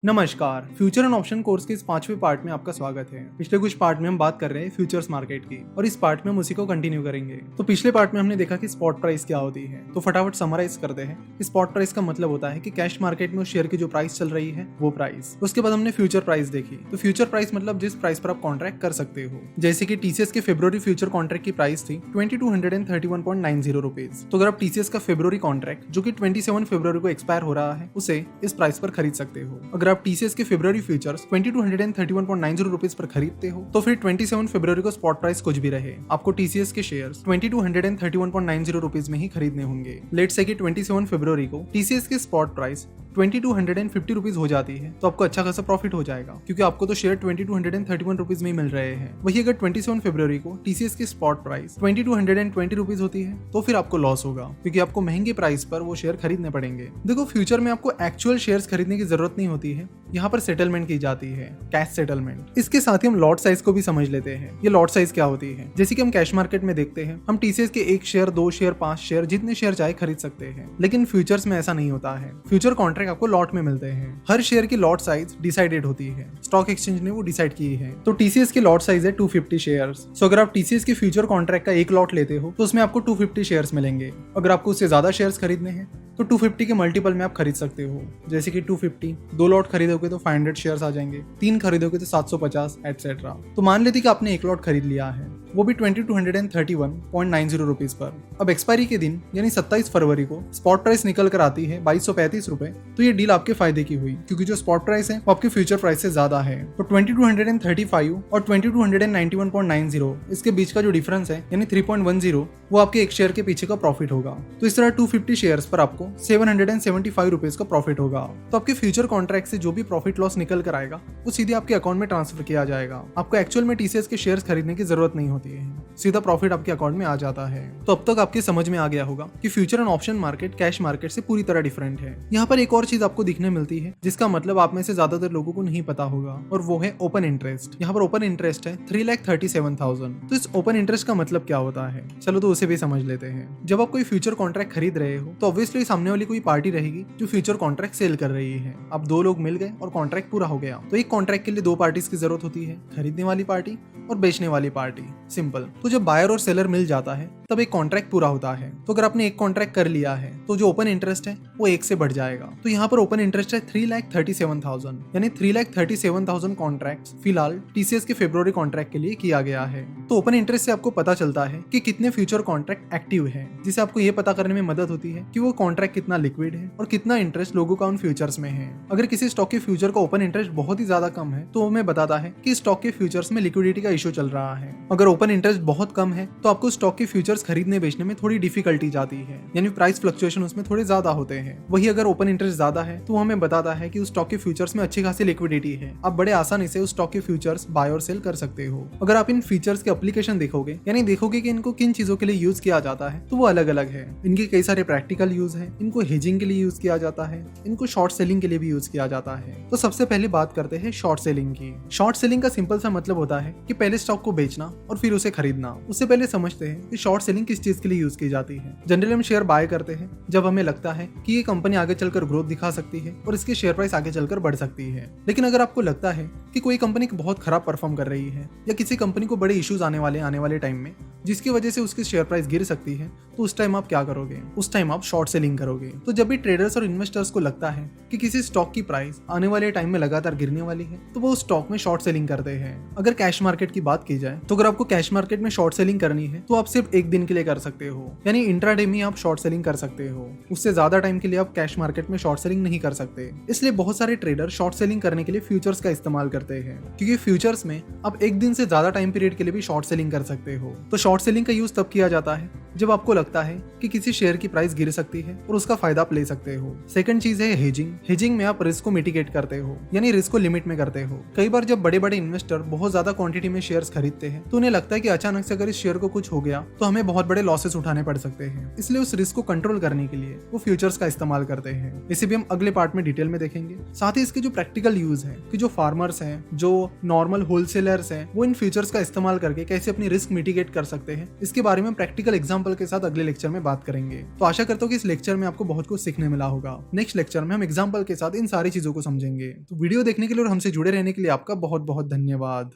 नमस्कार, future and option course के इस 5वें पार्ट में आपका स्वागत है। पिछले कुछ पार्ट में हम बात कर रहे हैं फ्यूचर्स मार्केट की और इस पार्ट में हम उसी को कंटिन्यू करेंगे। तो पिछले पार्ट में हमने देखा कि स्पॉट प्राइस क्या होती है, तो फटाफट समराइज करते हैं। स्पॉट प्राइस का मतलब होता है कि कैश मार्केट में उस शेयर की जो प्राइस चल रही है वो प्राइस। उसके बाद हमने फ्यूचर प्राइस देखी। तो फ्यूचर प्राइस मतलब जिस प्राइस पर आप कॉन्ट्रैक्ट कर सकते हो। जैसे कि टीसीएस के फरवरी फ्यूचर कॉन्ट्रैक्ट की प्राइस थी 2231.90 रुपीज। तो अगर आप टीसीएस का फरवरी कॉन्ट्रैक्ट जो कि 27 फरवरी को एक्सपायर हो रहा है उसे इस प्राइस पर खरीद सकते हो। अगर आप टीसीएस के फरवरी फ्यूचर्स 2231.90 रुपीज पर खरीदते हो तो फिर 27 फरवरी को स्पॉट प्राइस कुछ भी रहे, आपको टीसीएस के शेयर्स 2231.90 रुपीज में ही खरीदने होंगे। लेट्स से कि 27 फरवरी को टीसीएस के स्पॉट प्राइस 2250 रुपीज हो जाती है तो आपको अच्छा खासा प्रॉफिट हो जाएगा, क्योंकि आपको तो शेयर 2231 रुपीज में ही मिल रहे हैं। वही अगर 27 फरवरी को टीसीएस की स्पॉट प्राइस 2220 रुपीज होती है तो फिर आपको लॉस होगा, क्योंकि आपको महंगे प्राइस पर वो शेयर खरीदने पड़ेंगे। देखो, फ्यूचर में आपको एक्चुअल शेयर्स खरीदने की जरूरत नहीं होती है, यहाँ पर सेटलमेंट की जाती है, कैश सेटलमेंट। इसके साथ ही हम लॉट साइज को भी समझ लेते हैं। ये लॉट साइज क्या होती है? जैसे कि हम कैश मार्केट में देखते हैं, हम टीसीएस के 1 शेयर, 2 शेयर, 5 शेयर, जितने शेयर चाहे खरीद सकते हैं, लेकिन फ्यूचर्स में ऐसा नहीं होता है। फ्यूचर कॉन्ट्रैक्ट आपको लॉट में मिलते हैं। हर शेयर की लॉट साइज डिसाइडेड होती है, स्टॉक एक्सचेंज ने वो डिसाइड की है। तो टीसीएस की लॉट साइज है 250 शेयर्स। सो अगर आप टीसीएस के फ्यूचर कॉन्ट्रैक्ट का एक लॉट लेते हो तो उसमें आपको 250 शेयर्स मिलेंगे। अगर आपको उससे ज्यादा शेयर्स खरीदने हैं तो 250 के मल्टीपल में आप खरीद सकते हो। जैसे कि 250, 2 लॉट खरीदोगे तो 500 शेयर्स आ जाएंगे, 3 खरीदोगे तो 750 एटसेट्रा। तो मान लेते कि आपने एक लॉट खरीद लिया है, वो भी 2231.90 रुपीज पर। अब एक्सपायरी के दिन यानी 27 फरवरी को स्पॉट प्राइस निकल कर आती है 2235 रुपए। तो ये डील आपके फायदे की हुई, क्योंकि जो स्पॉट प्राइस है वो आपके फ्यूचर प्राइस से ज्यादा है। तो 2235 और 2291.90 इसके बीच का जो डिफरेंस है यानी 3.10 वो आपके एक शेयर के पीछे का प्रॉफिट होगा। तो इस तरह 250 शेयर्स पर आपको 775 रुपीज का प्रॉफिट होगा। तो आपके फ्यूचर कॉन्ट्रैक्ट से जो भी प्रॉफिट लॉस निकल कर आएगा वो सीधे आपके अकाउंट में ट्रांसफर किया जाएगा। आपको एक्चुअल में टीसीएस के शेयर्स खरीदने की जरूरत नहीं होती है, सीधा प्रॉफिट आपके अकाउंट में आ जाता है। तो अब तक आपके समझ में आ गया होगा कि future and option market cash market से पूरी तरह डिफरेंट है। यहाँ पर एक और चीज आपको दिखने मिलती है जिसका मतलब आप में से ज्यादातर लोगों को नहीं पता होगा, और वो है ओपन इंटरेस्ट। यहाँ पर ओपन इंटरेस्ट है 3,37,000। तो इस ओपन इंटरेस्ट का मतलब क्या होता है, चलो तो उसे भी समझ लेते हैं। जब आप कोई फ्यूचर कॉन्ट्रैक्ट खरीद रहे हो तो ऑब्वियसली सामने वाली कोई पार्टी रहेगी जो फ्यूचर कॉन्ट्रैक्ट सेल कर रही है। अब 2 लोग मिल गए और कॉन्ट्रैक्ट पूरा हो गया, तो एक कॉन्ट्रैक्ट के लिए 2 पार्टीज की जरूरत होती है, खरीदने वाली पार्टी और बेचने वाली पार्टी। सिंपल। तो जब बायर और सेलर मिल जाता है तब एक कॉन्ट्रैक्ट पूरा होता है। तो अगर आपने एक कॉन्ट्रैक्ट कर लिया है तो जो ओपन इंटरेस्ट है वो 1 से बढ़ जाएगा। तो यहाँ पर ओपन इंटरेस्ट है 3,37,000, यानी 3,37,000 कॉन्ट्रैक्ट फिलहाल टीसीएस के फरवरी कॉन्ट्रैक्ट के लिए किया गया है। तो ओपन इंटरेस्ट से आपको पता चलता है कि कितने फ्यूचर कॉन्ट्रैक्ट एक्टिव है, जिससे आपको ये पता करने में मदद होती है कि वो कॉन्ट्रैक्ट कितना लिक्विड है और कितना इंटरेस्ट लोगों का उन फ्यूचर्स में है। अगर किसी स्टॉक के फ्यूचर का ओपन इंटरेस्ट बहुत ही ज्यादा कम है तो हमें बताता है कि स्टॉक के फ्यूचर्स में लिक्विडिटी का इशू चल रहा है। अगर ओपन इंटरेस्ट बहुत कम है तो आपको स्टॉक के फ्यूचर्स खरीदने बेचने में थोड़ी डिफिकल्टी जाती है, यानी प्राइस फ्लक्चुएशन उसमें थोड़े ज्यादा होते हैं। वही अगर ओपन इंटरेस्ट ज्यादा है तो हमें बताता है कि उस स्टॉक के फ्यूचर्स में अच्छी खासी लिक्विडिटी है, आप बड़े आसानी से उस स्टॉक के फ्यूचर्स बाय और सेल कर सकते हो। अगर आप इन फीचर्स के एप्लीकेशन देखोगे, यानी देखोगे कि इनको किन चीजों के लिए यूज किया जाता है, तो वो अलग अलग है। इनके कई सारे प्रैक्टिकल यूज है, इनको हेजिंग के लिए यूज किया जाता है, इनको शॉर्ट सेलिंग के लिए भी यूज किया जाता है। तो सबसे पहले बात करते हैं शॉर्ट सेलिंग की। शॉर्ट सेलिंग का सिंपल सा मतलब होता है कि पहले स्टॉक को बेचना और फिर उसे खरीदना। उससे पहले समझते हैं कि शॉर्ट सेलिंग किस चीज के लिए यूज की जाती है। जनरली हम शेयर बाय करते हैं जब हमें लगता है कि ये कंपनी आगे चलकर ग्रोथ दिखा सकती है और इसकी शेयर प्राइस आगे चलकर बढ़ सकती है। लेकिन अगर आपको लगता है कि कोई कंपनी बहुत खराब परफॉर्म कर रही है या किसी कंपनी को बड़े इश्यूज आने वाले टाइम में जिसकी वजह से उसकी शेयर प्राइस गिर सकती है, तो उस टाइम आप क्या करोगे? उस टाइम आप शॉर्ट सेलिंग करोगे। तो जब भी ट्रेडर्स और इन्वेस्टर्स को लगता है कि किसी स्टॉक की प्राइस आने वाले टाइम में लगातार गिरने वाली है तो वो उस स्टॉक में शॉर्ट सेलिंग करते हैं। अगर कैश मार्केट की बात की जाए तो अगर आपको कैश मार्केट में शॉर्ट सेलिंग करनी है तो आप सिर्फ एक दिन के लिए कर सकते हो, यानी इंट्राडे में आप शॉर्ट सेलिंग कर सकते हो। उससे ज्यादा टाइम के लिए आप कैश मार्केट में शॉर्ट सेलिंग नहीं कर सकते। इसलिए बहुत सारे ट्रेडर शॉर्ट सेलिंग करने के लिए फ्यूचर्स का इस्तेमाल करते हैं, क्योंकि फ्यूचर्स में आप एक दिन से ज्यादा टाइम पीरियड के लिए भी शॉर्ट सेलिंग कर सकते हो। तो शॉर्ट सेलिंग का यूज तब किया जाता है जब आपको लगता है कि किसी शेयर की प्राइस गिर सकती है और उसका फायदा आप ले सकते हो। सेकंड चीज है हेजिंग। हेजिंग में आप रिस्क को मिटिगेट करते हो, यानी रिस्क को लिमिट में करते हो। कई बार जब बड़े बड़े इन्वेस्टर बहुत ज्यादा क्वांटिटी में शेयर्स खरीदते हैं तो उन्हें लगता है कि अचानक से अगर इस शेयर को कुछ हो गया तो हमें बहुत बड़े लॉसेस उठाने पड़ सकते हैं। इसलिए उस रिस्क को कंट्रोल करने के लिए वो फ्यूचर्स का इस्तेमाल करते हैं। इसे भी हम अगले पार्ट में डिटेल में देखेंगे। साथ ही इसके जो प्रैक्टिकल यूज है कि जो फार्मर्स हैं, जो नॉर्मल होलसेलर्स हैं, वो इन फ्यूचर्स का इस्तेमाल करके कैसे अपनी रिस्क मिटिगेट कर सकते हैं, इसके बारे में प्रैक्टिकल एग्जांपल के साथ अगले लेक्चर में बात करेंगे। तो आशा करता हूँ कि इस लेक्चर में आपको बहुत कुछ सीखने मिला होगा। नेक्स्ट लेक्चर में हम एग्जांपल के साथ इन सारी चीजों को समझेंगे। तो वीडियो देखने के लिए और हमसे जुड़े रहने के लिए आपका बहुत बहुत धन्यवाद।